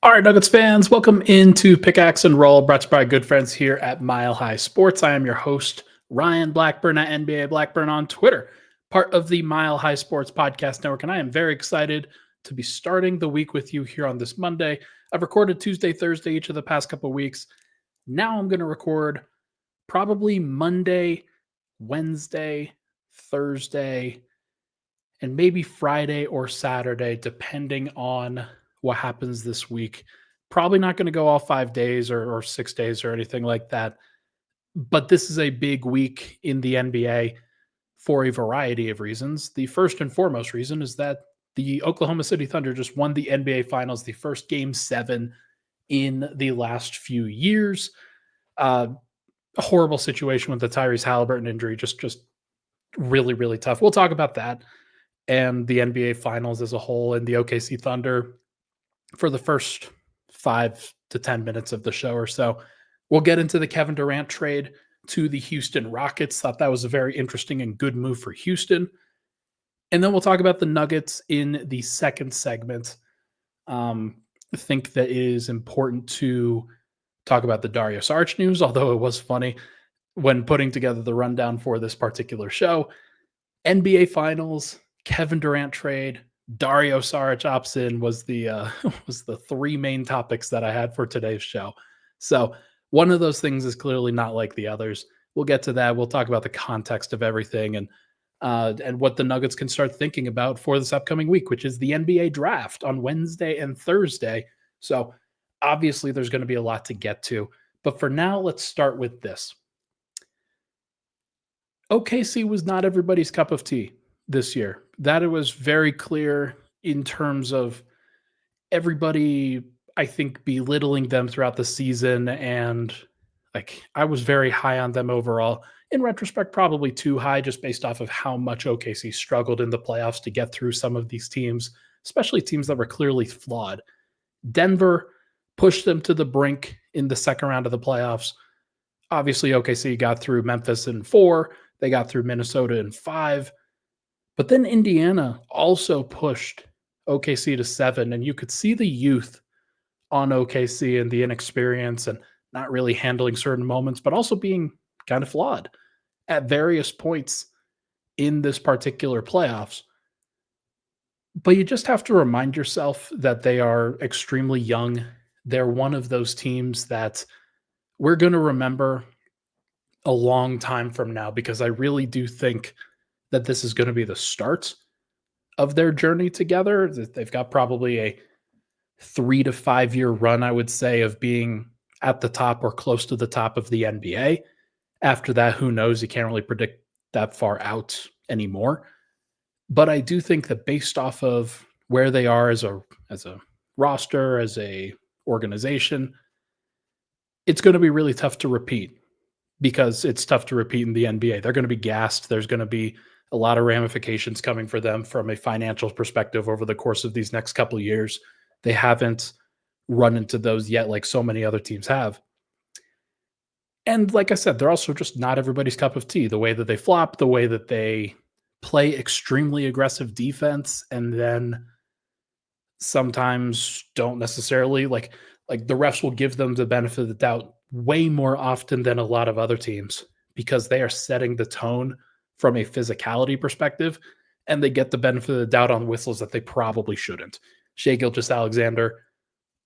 All right, Nuggets fans, welcome into Pickaxe and Roll, brought to you by good friends here at Mile High Sports. I am your host, Ryan Blackburn at NBA Blackburn on Twitter, part of the Mile High Sports Podcast Network, and I am very excited to be starting the week with you here on this Monday. I've recorded Tuesday, Thursday each of the past couple of weeks. Now I'm going to record probably Monday, Wednesday, Thursday, and maybe Friday or Saturday, depending on what happens this week. Probably not going to go all 5 days or 6 days or anything like that. But this is a big week in the NBA for a variety of reasons. The first and foremost reason is that the Oklahoma City Thunder just won the NBA Finals, the first game 7 in the last few years. A horrible situation with the Tyrese Halliburton injury, just really, really tough. We'll talk about that and the NBA Finals as a whole and the OKC Thunder for the first 5 to 10 minutes of the show or so. We'll get into the Kevin Durant trade to the Houston Rockets. Thought that was a very interesting and good move for Houston. And then we'll talk about the Nuggets in the second segment. I think that it is important to talk about the Dario Saric news, although it was funny when putting together the rundown for this particular show. NBA Finals, Kevin Durant trade, Dario Saric opts in was the was the three main topics that I had for today's show. So one of those things is clearly not like the others. We'll get to that. We'll talk about the context of everything and what the Nuggets can start thinking about for this upcoming week, which is the NBA draft on Wednesday and Thursday. So obviously there's going to be a lot to get to. But for now, let's start with this. OKC was not everybody's cup of tea this year. That it was very clear in terms of everybody, I think, belittling them throughout the season. And like, I was very high on them overall. In retrospect, probably too high just based off of how much OKC struggled in the playoffs to get through some of these teams, especially teams that were clearly flawed. Denver pushed them to the brink in the second round of the playoffs. Obviously, OKC got through Memphis in 4. They got through Minnesota in 5. But then Indiana also pushed OKC to 7, and you could see the youth on OKC and the inexperience and not really handling certain moments, but also being kind of flawed at various points in this particular playoffs. But you just have to remind yourself that they are extremely young. They're one of those teams that we're going to remember a long time from now because I really do think that this is going to be the start of their journey together. They've got probably a 3 to 5 year run, I would say, of being at the top or close to the top of the NBA. After that, who knows? You can't really predict that far out anymore. But I do think that based off of where they are as a roster, as a organization, it's going to be really tough to repeat because it's tough to repeat in the NBA. They're going to be gassed. There's going to be a lot of ramifications coming for them from a financial perspective over the course of these next couple of years. They haven't run into those yet like so many other teams have. And like I said, they're also just not everybody's cup of tea. The way that they flop, the way that they play extremely aggressive defense and then sometimes don't necessarily like the refs will give them the benefit of the doubt way more often than a lot of other teams because they are setting the tone from a physicality perspective and they get the benefit of the doubt on whistles that they probably shouldn't. Shai Gilgeous-Alexander,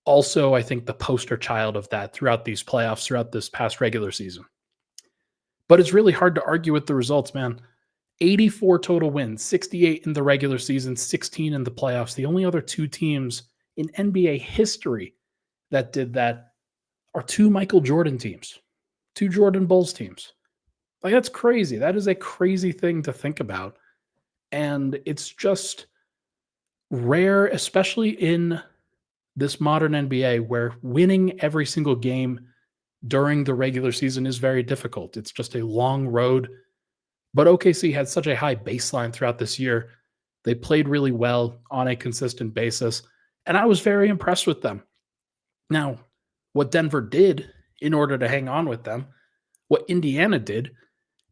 also, I think the poster child of that throughout these playoffs, throughout this past regular season. But it's really hard to argue with the results, man. 84 total wins, 68 in the regular season, 16 in the playoffs. The only other two teams in NBA history that did that are two Michael Jordan teams, two Jordan Bulls teams. Like, that's crazy. That is a crazy thing to think about. And it's just rare, especially in this modern NBA where winning every single game during the regular season is very difficult. It's just a long road. But OKC had such a high baseline throughout this year. They played really well on a consistent basis. And I was very impressed with them. Now, what Denver did in order to hang on with them, what Indiana did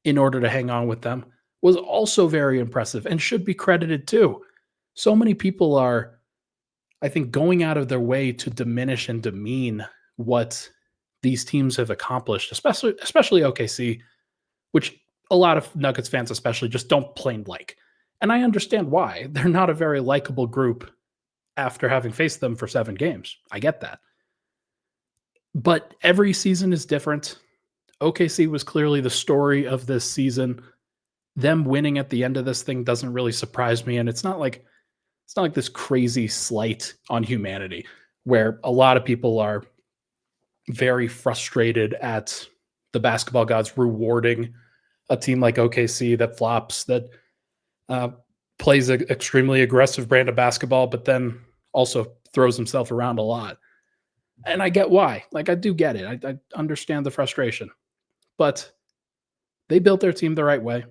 in order to hang on with them, was also very impressive and should be credited too. So many people are I think going out of their way to diminish and demean what these teams have accomplished, especially OKC, which a lot of Nuggets fans especially just don't plain like. And I understand why. They're not a very likable group after having faced them for 7 games. I get that. But every season is different. OKC was clearly the story of this season. Them winning at the end of this thing doesn't really surprise me, and it's not like this crazy slight on humanity where a lot of people are very frustrated at the basketball gods rewarding a team like OKC that flops, that uh, plays an extremely aggressive brand of basketball, but then also throws himself around a lot. And I get why. Like, I do get it. I understand the frustration. But they built their team the right way.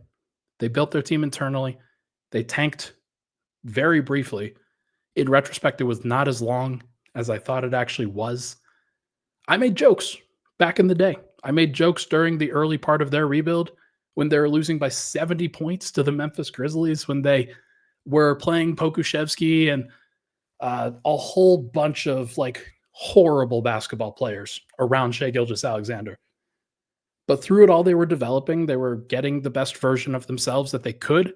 They built their team internally. They tanked very briefly. In retrospect, it was not as long as I thought it actually was. I made jokes back in the day. I made jokes during the early part of their rebuild when they were losing by 70 points to the Memphis Grizzlies, when they were playing Pokuševski and a whole bunch of like horrible basketball players around Shai Gilgeous-Alexander. But through it all, they were developing. They were getting the best version of themselves that they could.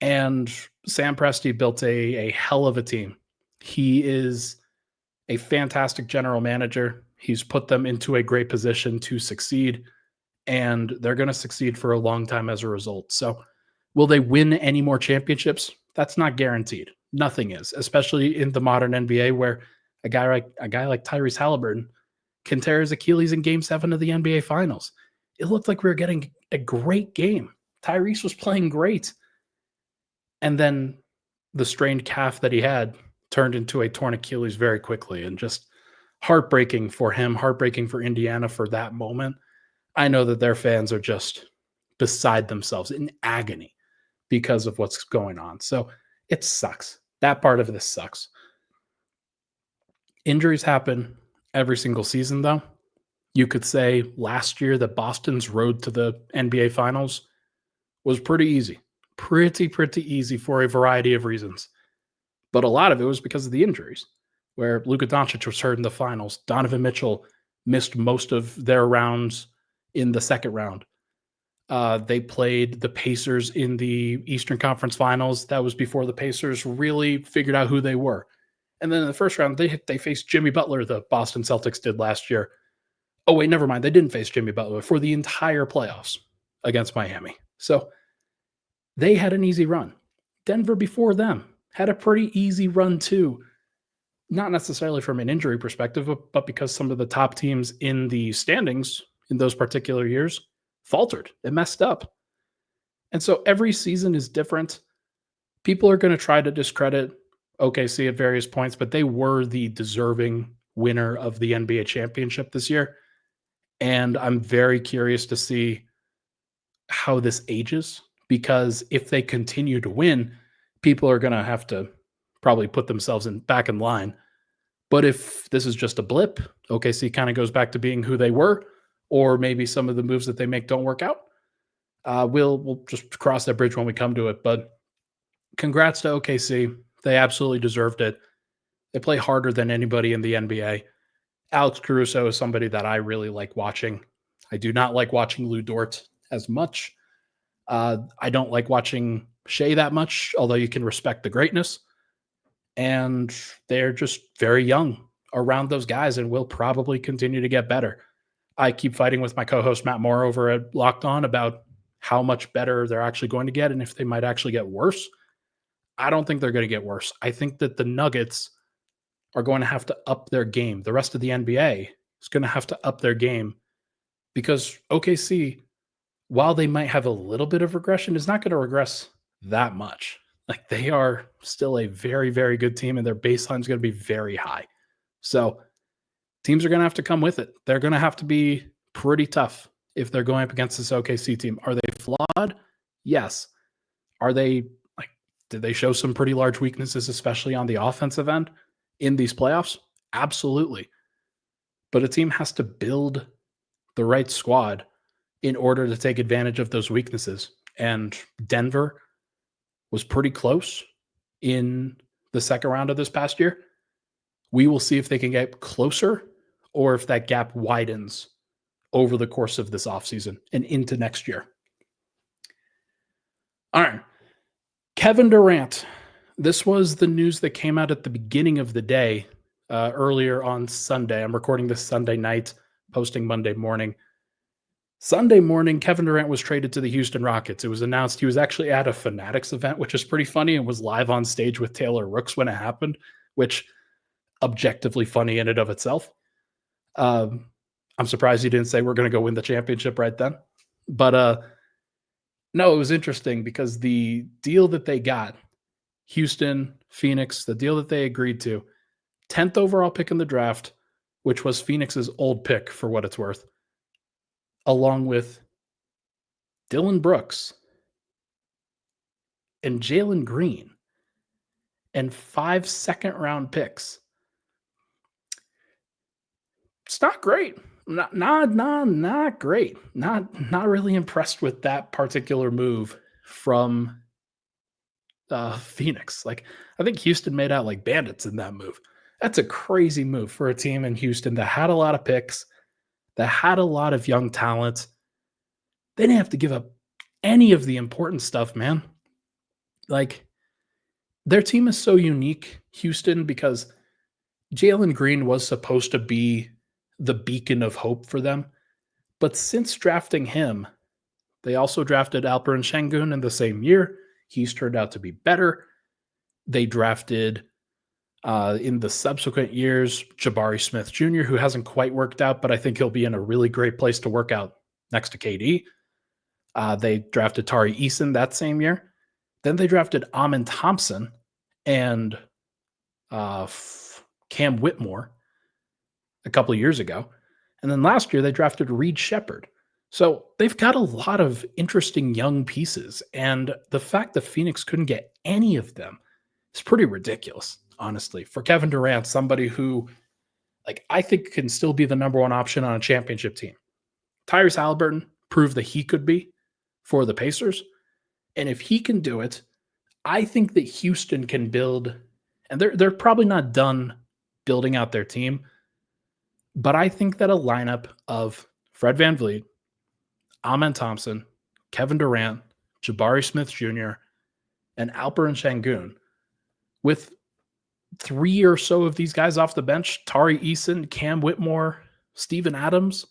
And Sam Presti built a hell of a team. He is a fantastic general manager. He's put them into a great position to succeed, and they're going to succeed for a long time as a result. So, will they win any more championships? That's not guaranteed. Nothing is, especially in the modern NBA, where a guy like Tyrese Halliburton can tear his Achilles in Game 7 of the NBA Finals. It looked like we were getting a great game. Tyrese was playing great. And then the strained calf that he had turned into a torn Achilles very quickly, and just heartbreaking for him, heartbreaking for Indiana for that moment. I know that their fans are just beside themselves in agony because of what's going on. So it sucks. That part of this sucks. Injuries happen every single season, though. You could say last year that Boston's road to the NBA Finals was pretty easy. Pretty easy for a variety of reasons. But a lot of it was because of the injuries, where Luka Doncic was hurt in the finals. Donovan Mitchell missed most of their rounds in the second round. They played the Pacers in the Eastern Conference Finals. That was before the Pacers really figured out who they were. And then in the first round, they faced Jimmy Butler, the Boston Celtics did last year. Oh, wait, never mind. They didn't face Jimmy Butler for the entire playoffs against Miami. So they had an easy run. Denver before them had a pretty easy run too. Not necessarily from an injury perspective, but because some of the top teams in the standings in those particular years faltered and messed up. And so every season is different. People are going to try to discredit OKC at various points, but they were the deserving winner of the NBA championship this year. And I'm very curious to see how this ages, because if they continue to win, people are going to have to probably put themselves back in line. But if this is just a blip, OKC kind of goes back to being who they were, or maybe some of the moves that they make don't work out, we'll just cross that bridge when we come to it. But congrats to OKC. They absolutely deserved it. They play harder than anybody in the NBA. Alex Caruso is somebody that I really like watching. I do not like watching Lou Dort as much. I don't like watching Shea that much, although you can respect the greatness. And they're just very young around those guys and will probably continue to get better. I keep fighting with my co-host Matt Moore over at Locked On about how much better they're actually going to get and if they might actually get worse. I don't think they're going to get worse. I think that the Nuggets are going to have to up their game. The rest of the NBA is going to have to up their game, because OKC, while they might have a little bit of regression, is not going to regress that much. Like, they are still a very, very good team, and their baseline is going to be very high. So teams are going to have to come with it. They're going to have to be pretty tough if they're going up against this OKC team. Are they flawed? Yes. Are they did they show some pretty large weaknesses, especially on the offensive end in these playoffs? Absolutely. But a team has to build the right squad in order to take advantage of those weaknesses. And Denver was pretty close in the second round of this past year. We will see if they can get closer or if that gap widens over the course of this offseason and into next year. All right. Kevin Durant. This was the news that came out at the beginning of the day, earlier on Sunday. I'm recording this Sunday night, posting Monday morning. Sunday morning, Kevin Durant was traded to the Houston Rockets. It was announced he was actually at a Fanatics event, which is pretty funny, and was live on stage with Taylor Rooks when it happened, which objectively funny in and of itself. I'm surprised he didn't say we're going to go win the championship right then. But no, it was interesting because the deal that they got, Houston, Phoenix, the deal that they agreed to, 10th overall pick in the draft, which was Phoenix's old pick for what it's worth, along with Dylan Brooks and Jalen Green and 5 second-round picks. It's not great. Not great. Not really impressed with that particular move from Phoenix. Like, I think Houston made out like bandits in that move. That's a crazy move for a team in Houston that had a lot of picks, that had a lot of young talent. They didn't have to give up any of the important stuff, man. Like, their team is so unique, Houston, because Jalen Green was supposed to be the beacon of hope for them. But since drafting him, they also drafted Alperen Şengün in the same year. He's turned out to be better. They drafted, in the subsequent years, Jabari Smith Jr., who hasn't quite worked out, but I think he'll be in a really great place to work out next to KD. They drafted Tari Eason that same year. Then they drafted Amen Thompson and Cam Whitmore a couple of years ago. And then last year, they drafted Reed Shepherd. So they've got a lot of interesting young pieces. And the fact that Phoenix couldn't get any of them is pretty ridiculous, honestly. For Kevin Durant, somebody who, like, I think can still be the number one option on a championship team. Tyrese Halliburton proved that he could be for the Pacers. And if he can do it, I think that Houston can build, and they're probably not done building out their team, but I think that a lineup of Fred VanVleet, Amen Thompson, Kevin Durant, Jabari Smith Jr., and Alperen Şengün, with 3 or so of these guys off the bench, Tari Eason, Cam Whitmore, Steven Adams,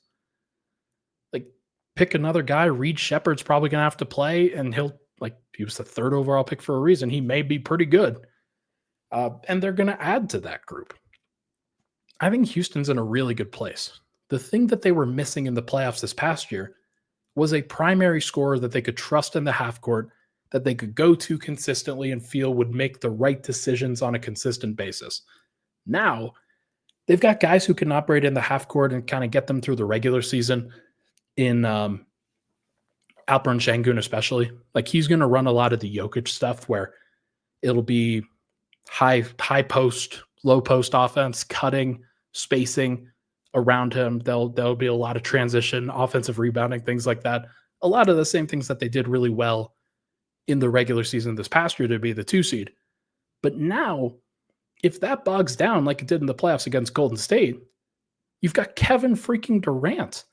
like, pick another guy. Reed Shepherd's probably going to have to play, and he was the 3rd overall pick for a reason. He may be pretty good. And they're going to add to that group. I think Houston's in a really good place. The thing that they were missing in the playoffs this past year was a primary scorer that they could trust in the half court, that they could go to consistently and feel would make the right decisions on a consistent basis. Now, they've got guys who can operate in the half court and kind of get them through the regular season in Alperen Şengün especially. Like, he's going to run a lot of the Jokic stuff where it'll be high post, low post offense, cutting, spacing around him. There'll be a lot of transition, offensive rebounding, things like that. A lot of the same things that they did really well in the regular season this past year to be the 2 seed. But now, if that bogs down like it did in the playoffs against Golden State, you've got Kevin freaking Durant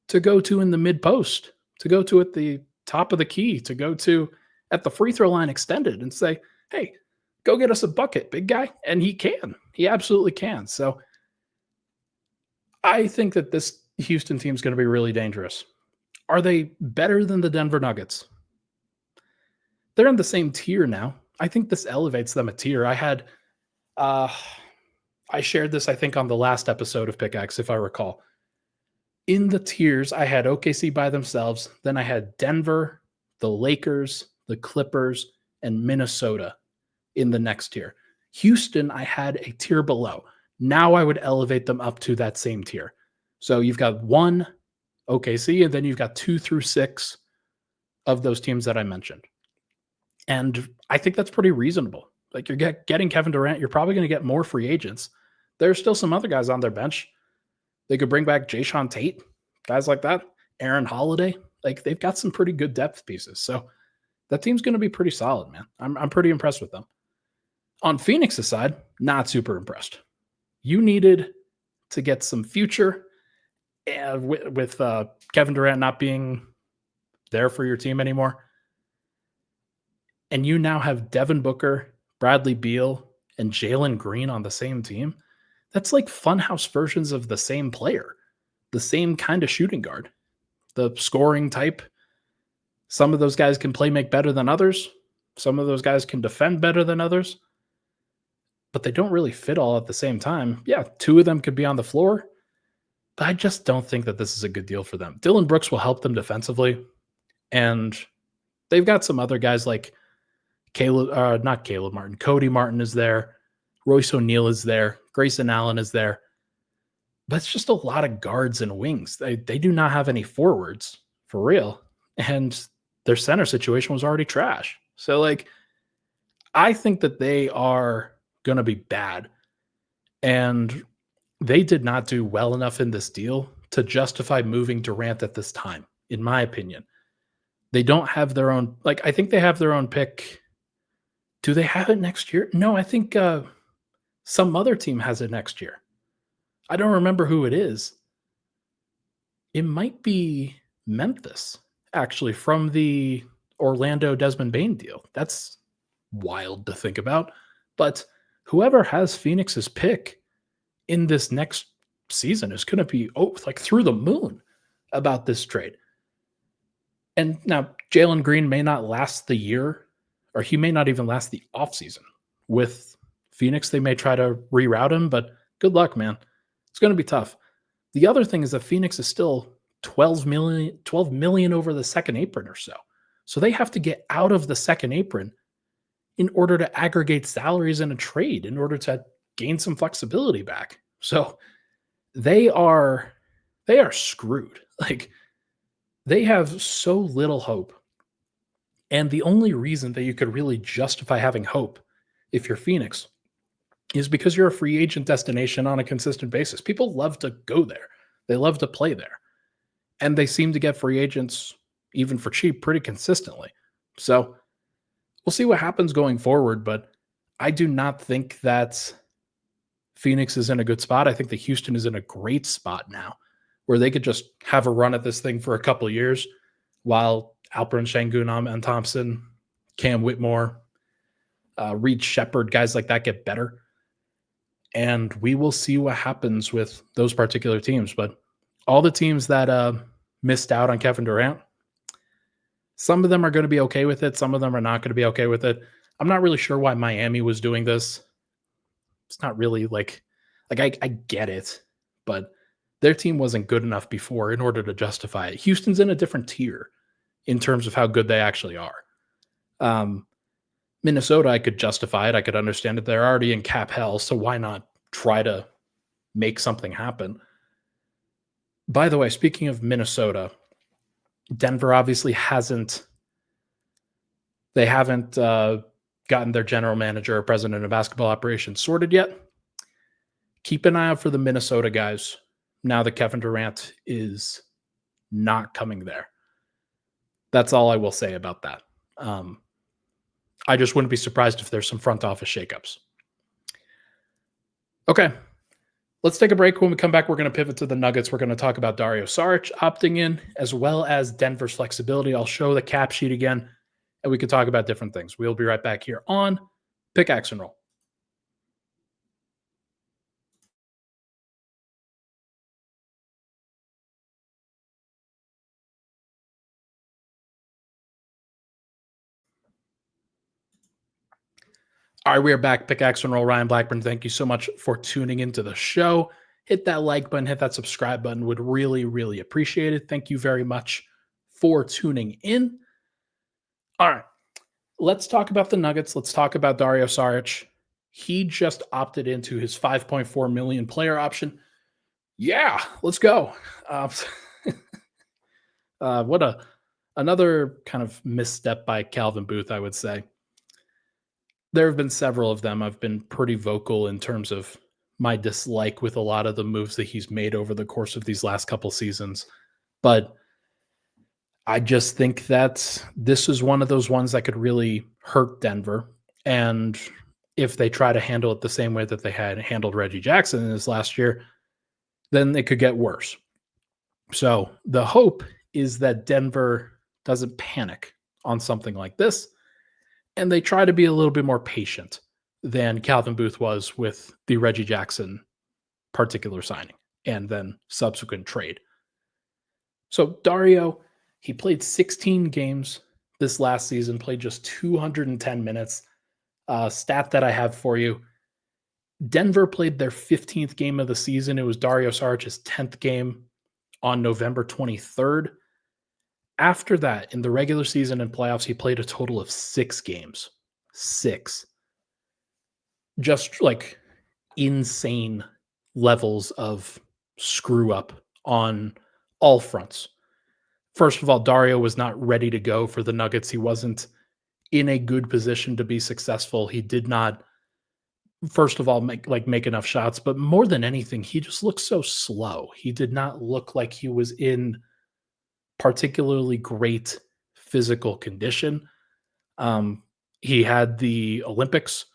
to go to in the mid post, to go to at the top of the key, to go to at the free throw line extended and say, hey, go get us a bucket, big guy. And he can. He absolutely can. So I think that this Houston team is going to be really dangerous. Are they better than the Denver Nuggets? They're in the same tier now. I think this elevates them a tier. I shared this, I think, on the last episode of Pickaxe, if I recall. In the tiers, I had OKC by themselves. Then I had Denver, the Lakers, the Clippers, and Minnesota in the next tier. Houston, I had a tier below. Now I would elevate them up to that same tier. So you've got 1 OKC, and then you've got 2 through 6 of those teams that I mentioned. And I think that's pretty reasonable. Like, you're getting Kevin Durant, you're probably going to get more free agents. There's still some other guys on their bench. They could bring back Jayshawn Tate, guys like that, Aaron Holiday. Like, they've got some pretty good depth pieces. So that team's going to be pretty solid, man. I'm pretty impressed with them. On Phoenix's side, not super impressed. You needed to get some future with Kevin Durant not being there for your team anymore. And you now have Devin Booker, Bradley Beal, and Jalen Green on the same team. That's like funhouse versions of the same player, the same kind of shooting guard, the scoring type. Some of those guys can play make better than others. Some of those guys can defend better than others, but they don't really fit all at the same time. Yeah, two of them could be on the floor, but I just don't think that this is a good deal for them. Dylan Brooks will help them defensively, and they've got some other guys like not Caleb Martin. Cody Martin is there. Royce O'Neal is there. Grayson Allen is there. But it's just a lot of guards and wings. They do not have any forwards for real. And their center situation was already trash. So, like, I think that they are going to be bad. And they did not do well enough in this deal to justify moving Durant at this time, in my opinion. They don't have their own, like, I think they have their own pick. Do they have it next year? No, I think some other team has it next year. I don't remember who it is. It might be Memphis, actually, from the Orlando Desmond Bane deal. That's wild to think about. But whoever has Phoenix's pick in this next season is going to be like through the moon about this trade. And now Jalen Green may not last the year, or he may not even last the offseason. With Phoenix, they may try to reroute him, but good luck, man. It's going to be tough. The other thing is that Phoenix is still 12 million over the second apron or so. So they have to get out of the second apron in order to aggregate salaries in a trade, in order to gain some flexibility back. So they are screwed. Like, they have so little hope. And the only reason that you could really justify having hope if you're Phoenix is because you're a free agent destination on a consistent basis. People love to go there. They love to play there. And they seem to get free agents, even for cheap, pretty consistently. So we'll see what happens going forward, but I do not think that Phoenix is in a good spot. I think that Houston is in a great spot now, where they could just have a run at this thing for a couple of years while Alperen Şengün, Amen Thompson, Cam Whitmore, Reed Shepherd, guys like that get better. And we will see what happens with those particular teams. But all the teams that missed out on Kevin Durant, some of them are going to be okay with it. Some of them are not going to be okay with it. I'm not really sure why Miami was doing this. It's not really like I get it, but their team wasn't good enough before in order to justify it. Houston's in a different tier in terms of how good they actually are. Minnesota, I could justify it. I could understand it. They're already in cap hell, so why not try to make something happen? By the way, speaking of Minnesota, Denver obviously haven't gotten their general manager or president of basketball operations sorted yet. Keep an eye out for the Minnesota guys now that Kevin Durant is not coming there. That's all I will say about that. I just wouldn't be surprised if there's some front office shakeups. Okay, let's take a break. When we come back, we're going to pivot to the Nuggets. We're going to talk about Dario Saric opting in, as well as Denver's flexibility. I'll show the cap sheet again, and we can talk about different things. We'll be right back here on Pickaxe and Roll. All right, we are back. Pickaxe and Roll. Ryan Blackburn, thank you so much for tuning into the show. Hit that like button, hit that subscribe button. Would really, really appreciate it. Thank you very much for tuning in. All right, let's talk about the Nuggets. Let's talk about Dario Saric. He just opted into his $5.4 million player option. Yeah, let's go. Another kind of misstep by Calvin Booth, I would say. There have been several of them. I've been pretty vocal in terms of my dislike with a lot of the moves that he's made over the course of these last couple seasons. But I just think that this is one of those ones that could really hurt Denver. And if they try to handle it the same way that they had handled Reggie Jackson in his last year, then it could get worse. So the hope is that Denver doesn't panic on something like this, and they try to be a little bit more patient than Calvin Booth was with the Reggie Jackson particular signing and then subsequent trade. So Dario, he played 16 games this last season, played just 210 minutes. Stat that I have for you: Denver played their 15th game of the season. It was Dario Saric's 10th game on November 23rd. After that, in the regular season and playoffs, he played a total of 6 games. 6. Just like insane levels of screw up on all fronts. First of all, Dario was not ready to go for the Nuggets. He wasn't in a good position to be successful. He did not, first of all, make enough shots, but more than anything, he just looked so slow. He did not look like he was in particularly great physical condition. He had the Olympics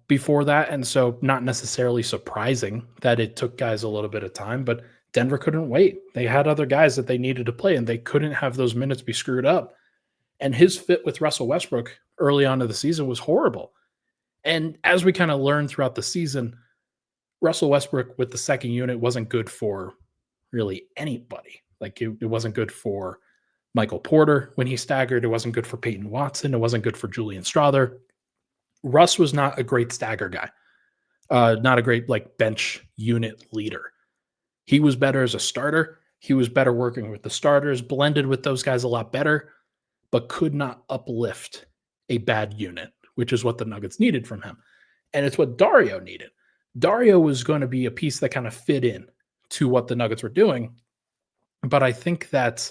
before that, and so not necessarily surprising that it took guys a little bit of time, but Denver couldn't wait. They had other guys that they needed to play, and they couldn't have those minutes be screwed up. And his fit with Russell Westbrook early on in the season was horrible. And as we kind of learned throughout the season, Russell Westbrook with the second unit wasn't good for really anybody. Like it wasn't good for Michael Porter when he staggered. It wasn't good for Peyton Watson. It wasn't good for Julian Strawther. Russ was not a great stagger guy, not a great like bench unit leader. He was better as a starter. He was better working with the starters, blended with those guys a lot better, but could not uplift a bad unit, which is what the Nuggets needed from him. And it's what Dario needed. Dario was going to be a piece that kind of fit in to what the Nuggets were doing. But I think that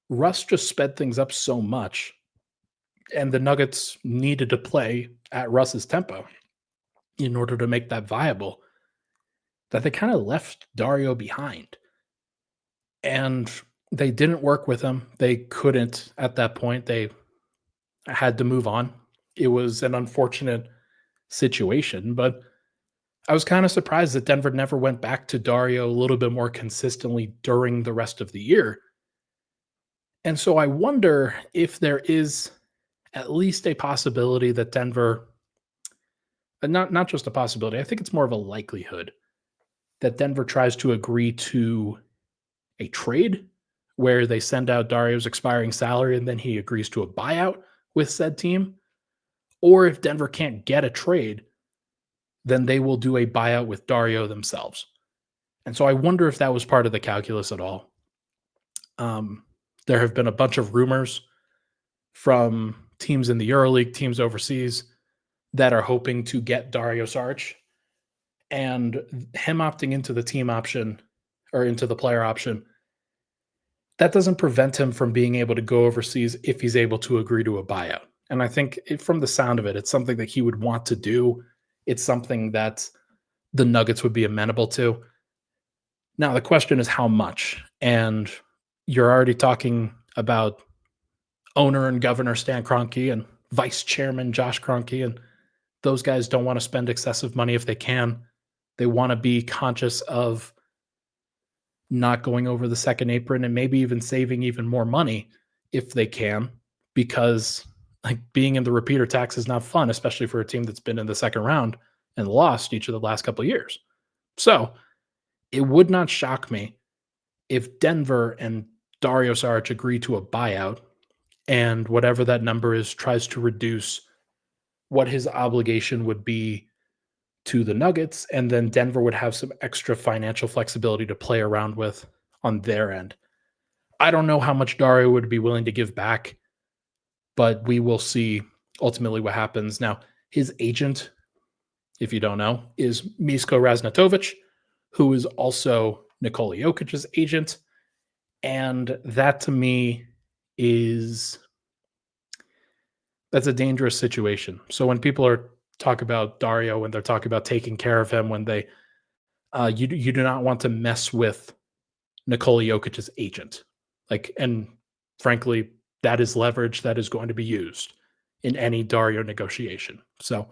Russ just sped things up so much, and the Nuggets needed to play at Russ's tempo in order to make that viable, that they kind of left Dario behind. And they didn't work with him. They couldn't at that point. They had to move on. It was an unfortunate situation, but I was kind of surprised that Denver never went back to Dario a little bit more consistently during the rest of the year. And so I wonder if there is at least a possibility that Denver, not just a possibility, I think it's more of a likelihood that Denver tries to agree to a trade where they send out Dario's expiring salary and then he agrees to a buyout with said team. Or if Denver can't get a trade, then they will do a buyout with Dario themselves. And so I wonder if that was part of the calculus at all. There have been a bunch of rumors from teams in the EuroLeague, teams overseas, that are hoping to get Dario Saric. And him opting into the team option or into the player option, that doesn't prevent him from being able to go overseas if he's able to agree to a buyout. And I think from the sound of it, it's something that he would want to do. It's something that the Nuggets would be amenable to. Now, the question is how much? And you're already talking about owner and governor Stan Kroenke and vice chairman Josh Kroenke, and those guys don't want to spend excessive money if they can. They want to be conscious of not going over the second apron and maybe even saving even more money if they can, because like being in the repeater tax is not fun, especially for a team that's been in the second round and lost each of the last couple of years. So it would not shock me if Denver and Dario Saric agree to a buyout and whatever that number is tries to reduce what his obligation would be to the Nuggets, and then Denver would have some extra financial flexibility to play around with on their end. I don't know how much Dario would be willing to give back, but we will see ultimately what happens. Now, his agent, if you don't know, is Misko Raznatovic, who is also Nikola Jokic's agent. And that to me that's a dangerous situation. So when people are talk about Dario, when they're talking about taking care of him, when they you do not want to mess with Nikola Jokic's agent. And frankly, that is leverage that is going to be used in any Dario negotiation. So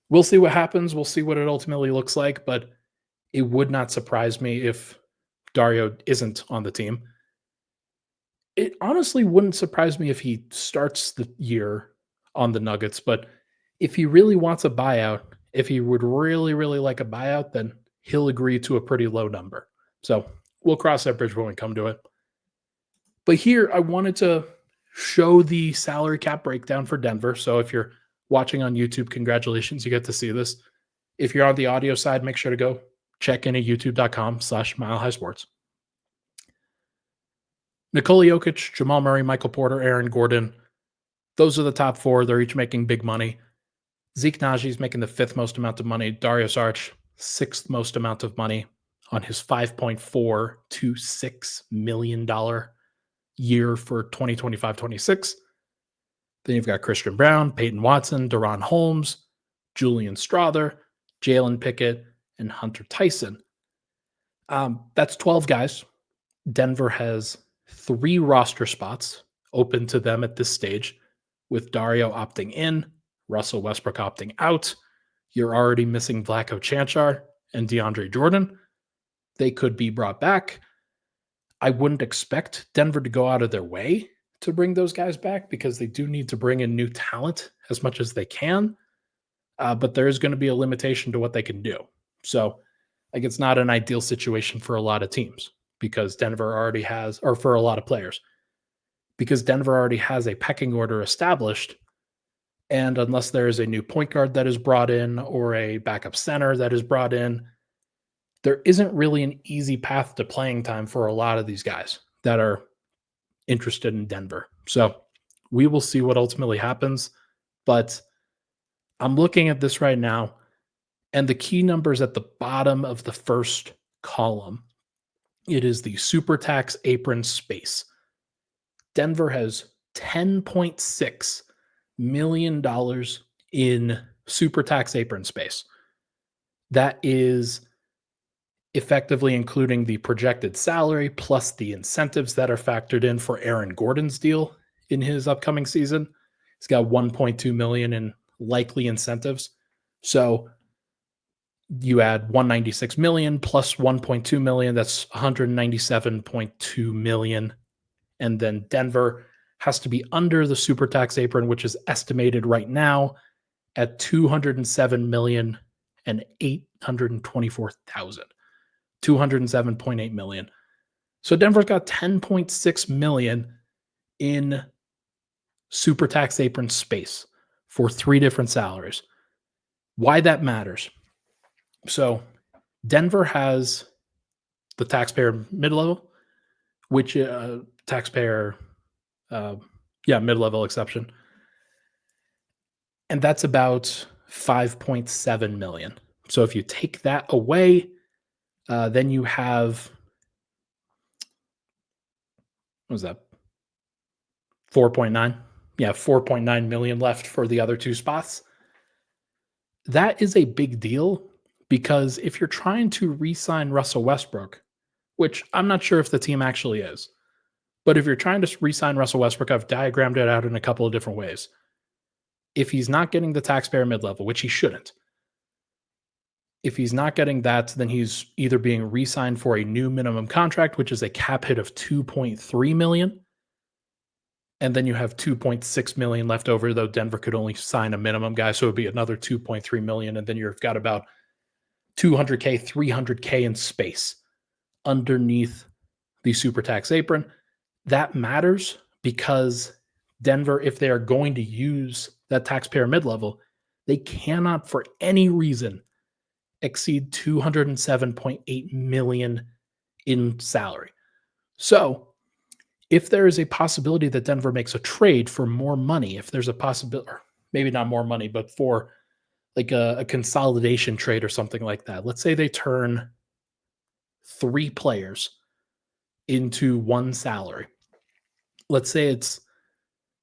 we'll see what happens. We'll see what it ultimately looks like, but it would not surprise me if Dario isn't on the team. It honestly wouldn't surprise me if he starts the year on the Nuggets, but if he really wants a buyout, if he would really, really like a buyout, then he'll agree to a pretty low number. So we'll cross that bridge when we come to it. But here, I wanted to show the salary cap breakdown for Denver. So if you're watching on YouTube, congratulations, you get to see this. If you're on the audio side, make sure to go check in at youtube.com/milehighsports. Nikola Jokic, Jamal Murray, Michael Porter, Aaron Gordon. Those are the top four. They're each making big money. Zeke Najee's making the fifth most amount of money. Dario Saric, sixth most amount of money on his $5.426 million year for 2025-26. Then you've got Christian Brown, Peyton Watson, Deron Holmes, Julian Strawther, Jalen Pickett, and Hunter Tyson. That's 12 guys. Denver has 3 roster spots open to them at this stage, with Dario opting in, Russell Westbrook opting out. You're already missing Vlatko Cancar and DeAndre Jordan. They could be brought back. I wouldn't expect Denver to go out of their way to bring those guys back because they do need to bring in new talent as much as they can. But there is going to be a limitation to what they can do. So, like, it's not an ideal situation for a lot of teams because Denver already has, or for a lot of players, because Denver already has a pecking order established. And unless there is a new point guard that is brought in or a backup center that is brought in, there isn't really an easy path to playing time for a lot of these guys that are interested in Denver. So we will see what ultimately happens. But I'm looking at this right now, and the key numbers at the bottom of the first column, it is the super tax apron space. Denver has $10.6 million in super tax apron space. That is effectively including the projected salary plus the incentives that are factored in for Aaron Gordon's deal in his upcoming season. He's got $1.2 million in likely incentives. So you add $196 million plus $1.2 million, that's $197.2 million. And then Denver has to be under the super tax apron, which is estimated right now at $207 million and 824,000. $207.8 million. So Denver's got $10.6 million in super tax apron space for 3 different salaries. Why that matters. So Denver has the taxpayer mid-level, which taxpayer, mid-level exception. And that's about $5.7 million. So if you take that away, then you have, what was that? 4.9. Yeah, 4.9 million left for the other 2 spots. That is a big deal because if you're trying to re-sign Russell Westbrook, which I'm not sure if the team actually is, but if you're trying to re-sign Russell Westbrook, I've diagrammed it out in a couple of different ways. If he's not getting the taxpayer mid-level, which he shouldn't, if he's not getting that, then he's either being re-signed for a new minimum contract, which is a cap hit of $2.3 million. And then you have $2.6 million left over, though Denver could only sign a minimum guy. So it would be another $2.3 million. And then you've got about $200K, $300K in space underneath the super tax apron. That matters because Denver, if they are going to use that taxpayer mid-level, they cannot for any reason exceed $207.8 million in salary. So if there is a possibility that Denver makes a trade for more money, if there's a possibility, or maybe not more money, but for like a consolidation trade or something like that, let's say they turn 3 players into 1 salary. Let's say it's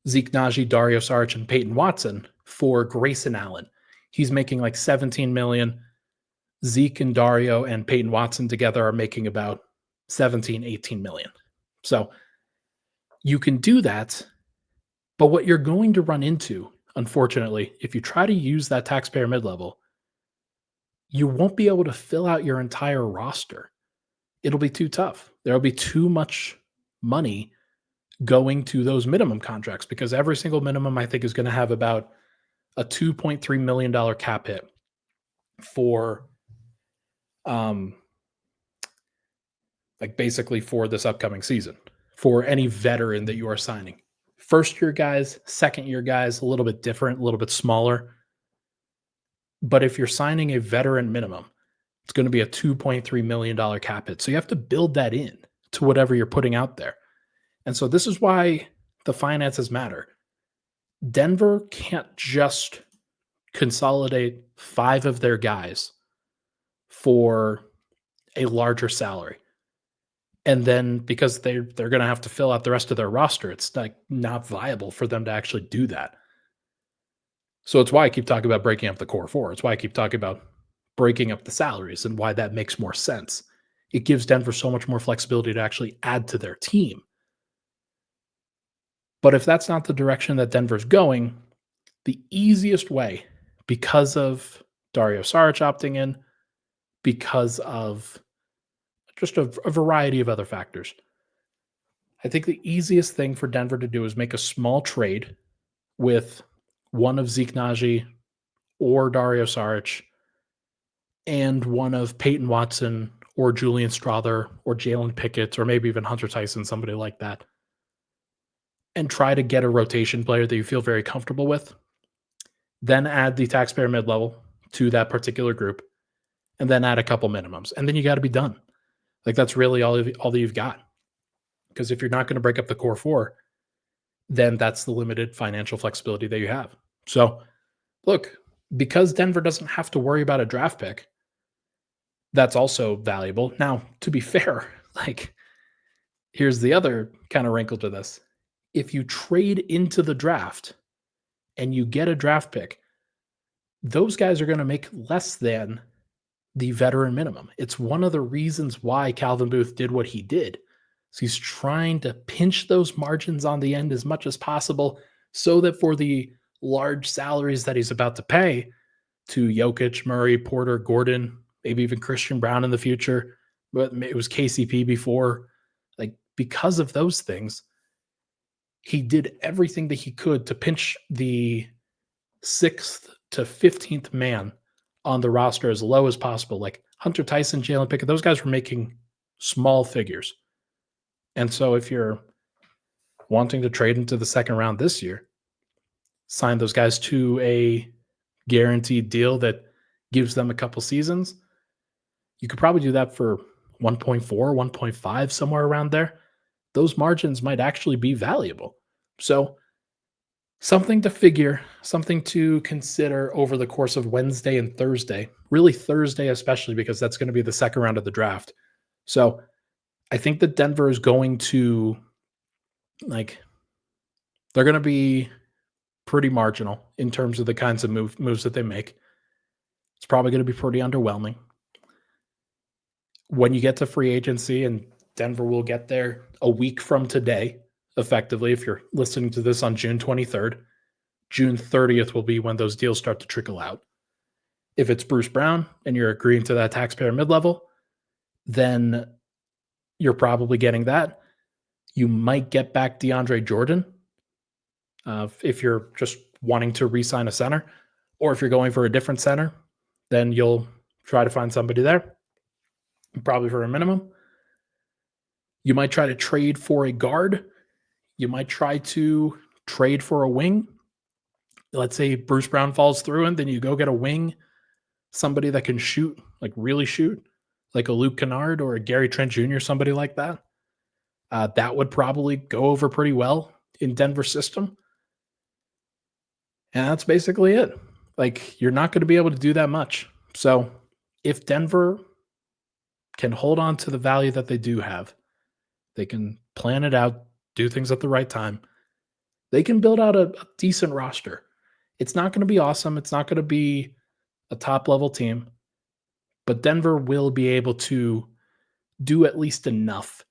Zeke Naji, Dario Saric, and Peyton Watson for Grayson Allen. He's making like $17 million. Zeke and Dario and Peyton Watson together are making about 17, 18 million. So you can do that But what you're going to run into, unfortunately, if you try to use that taxpayer mid-level, you won't be able to fill out your entire roster. It'll be too tough. There'll be too much money going to those minimum contracts because every single minimum I think is going to have about a $2.3 million cap hit for um like basically for this upcoming season for any veteran that you are signing. First year guys, second year guys, a little bit different, a little bit smaller. But if you're signing a veteran minimum, it's going to be a $2.3 million cap hit. So you have to build that in to whatever you're putting out there. And so this is why the finances matter. Denver can't just consolidate 5 of their guys for a larger salary. And then because they're going to have to fill out the rest of their roster, it's like not viable for them to actually do that. So it's why I keep talking about breaking up the core 4. It's why I keep talking about breaking up the salaries and why that makes more sense. It gives Denver so much more flexibility to actually add to their team. But if that's not the direction that Denver's going, the easiest way, because of Dario Saric opting in, because of just a variety of other factors, I think the easiest thing for Denver to do is make a small trade with one of Zeke Naji or Dario Saric and one of Peyton Watson or Julian Strother or Jalen Pickett or maybe even Hunter Tyson, somebody like that, and try to get a rotation player that you feel very comfortable with. Then add the taxpayer mid-level to that particular group, and then add a couple minimums. And then you got to be done. Like that's really all that you've got. Because if you're not going to break up the core 4, then that's the limited financial flexibility that you have. So look, because Denver doesn't have to worry about a draft pick, that's also valuable. Now, to be fair, like here's the other kind of wrinkle to this. If you trade into the draft and you get a draft pick, those guys are going to make less than the veteran minimum. It's one of the reasons why Calvin Booth did what he did. So he's trying to pinch those margins on the end as much as possible so that for the large salaries that he's about to pay to Jokic, Murray, Porter, Gordon, maybe even Christian Brown in the future, but it was KCP before, like because of those things, he did everything that he could to pinch the 6th to 15th man on the roster as low as possible. Like Hunter Tyson, Jalen Pickett, those guys were making small figures. And so if you're wanting to trade into the second round this year, sign those guys to a guaranteed deal that gives them a couple seasons, you could probably do that for 1.4, 1.5, somewhere around there. Those margins might actually be valuable. So something to figure, something to consider over the course of Wednesday and Thursday, really Thursday especially because that's going to be the second round of the draft. So I think that Denver is going to, they're going to be pretty marginal in terms of the kinds of moves that they make. It's probably going to be pretty underwhelming. When you get to free agency, and Denver will get there a week from today, effectively, if you're listening to this on June 23rd, June 30th will be when those deals start to trickle out. If it's Bruce Brown and you're agreeing to that taxpayer mid-level, then you're probably getting that. You might get back DeAndre Jordan if you're just wanting to re-sign a center, or if you're going for a different center, then you'll try to find somebody there, probably for a minimum. You might try to trade for a guard. You might try to trade for a wing. Let's say Bruce Brown falls through and then you go get a wing, somebody that can shoot, like really shoot, like a Luke Kennard or a Gary Trent Jr., somebody like that. That would probably go over pretty well in Denver's system. And that's basically it. Like, you're not going to be able to do that much. So if Denver can hold on to the value that they do have, they can plan it out, do things at the right time, they can build out a decent roster. It's not going to be awesome. It's not going to be a top-level team. But Denver will be able to do at least enough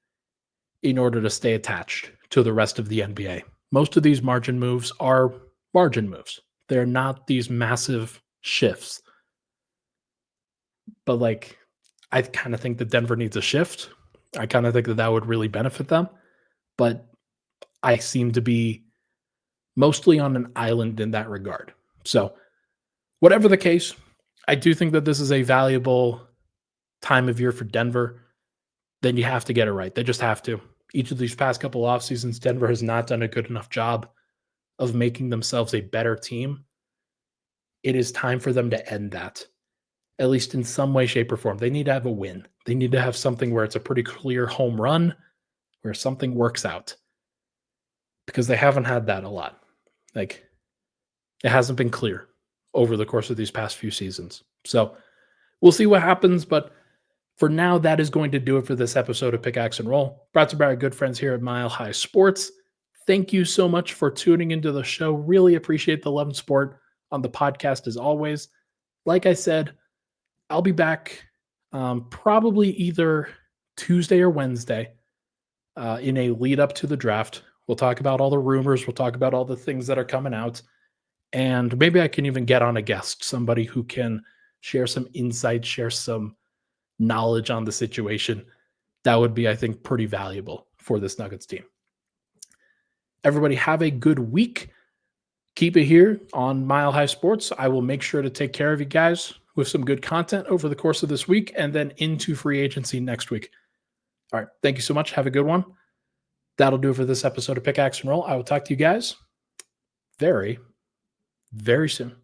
in order to stay attached to the rest of the NBA. most of these margin moves are margin moves. They're not these massive shifts. But like, I kind of think that Denver needs a shift. I kind of think that that would really benefit them. But I seem to be mostly on an island in that regard. So, whatever the case, I do think that this is a valuable time of year for Denver. Then you have to get it right. They just have to. Each of these past couple off seasons, Denver has not done a good enough job of making themselves a better team. It is time for them to end that, at least in some way, shape, or form. They need to have a win. They need to have something where it's a pretty clear home run, where something works out, because they haven't had that a lot. Like, it hasn't been clear over the course of these past few seasons. So we'll see what happens. But for now, that is going to do it for this episode of Pickaxe and Roll, brought to you by our good friends here at Mile High Sports. Thank you so much for tuning into the show. Really appreciate the love and support on the podcast as always. Like I said, I'll be back probably either Tuesday or Wednesday in a lead up to the draft. We'll talk about all the rumors. We'll talk about all the things that are coming out. And maybe I can even get on a guest, somebody who can share some insight, share some knowledge on the situation. That would be, I think, pretty valuable for this Nuggets team. Everybody have a good week. Keep it here on Mile High Sports. I will make sure to take care of you guys with some good content over the course of this week and then into free agency next week. All right. Thank you so much. Have a good one. That'll do it for this episode of Pickaxe and Roll. I will talk to you guys very, very soon.